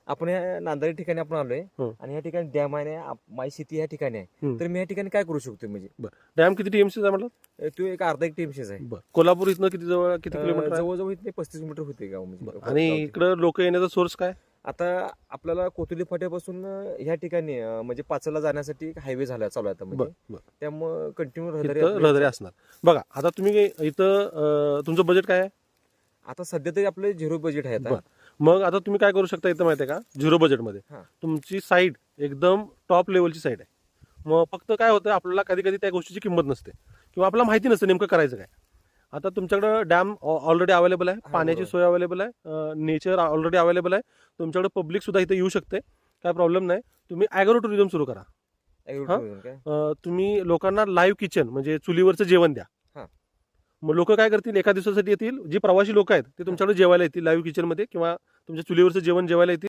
आपण या नांदारी ठिकाणी आपण आलोय आणि या ठिकाणी डॅम आहे माझी शेती या ठिकाणी आहे. तर मी या ठिकाणी काय करू शकतो म्हणजे डॅम किती टीएमसी आहे म्हटलं? तो एक अर्धा 1 टीएमसीच आहे. कोल्हापूर इथनं किती जवळ, किती किलोमीटर आहे? जवळजवळ इथे 35 किलोमीटर होते गाव म्हणजे. आणि इकडे लोक येण्याचा सोर्स काय? आता आपल्याला कोथुली फाट्यापासून ह्या ठिकाणी म्हणजे पाचला जाण्यासाठी हायवे झाला चालू आहे आता म्हणजे. त्यामुळे कंटिन्यू रहदारी असणार. बघा आता तुम्ही इथं तुमचं बजेट काय आहे? आता सध्या तरी आपलं 0 बजेट आहे आता. मग आता तुम्ही काय करू शकता इथं माहिती आहे का? 0 बजेटमध्ये तुमची साईड एकदम टॉप लेवलची साईड आहे. मग फक्त काय होतं, आपल्याला कधी कधी त्या गोष्टीची किंमत नसते किंवा आपल्याला माहिती नसतं नेमकं करायचं काय. आता तुमच्याकडे डॅम ऑलरेडी अवेलेबल आहे, पाण्याची सोय अवेलेबल आहे, नेचर ऑलरेडी अवेलेबल आहे, तुमच्याकडे पब्लिक सुद्धा इथे येऊ शकते, काय प्रॉब्लेम नाही. तुम्ही ॲग्रो टुरिझम सुरू करा. तुम्ही लोकांना लाईव्ह किचन म्हणजे चुलीवरचं जेवण द्या. मग लोक काय करतील, एका दिवसासाठी येतील, जी प्रवासी लोक आहेत ते तुमच्याकडे जेवायला येतील लाईव्ह किचन मध्ये किंवा तुमच्या चुलीवरचं जेवण जेवायला येतील.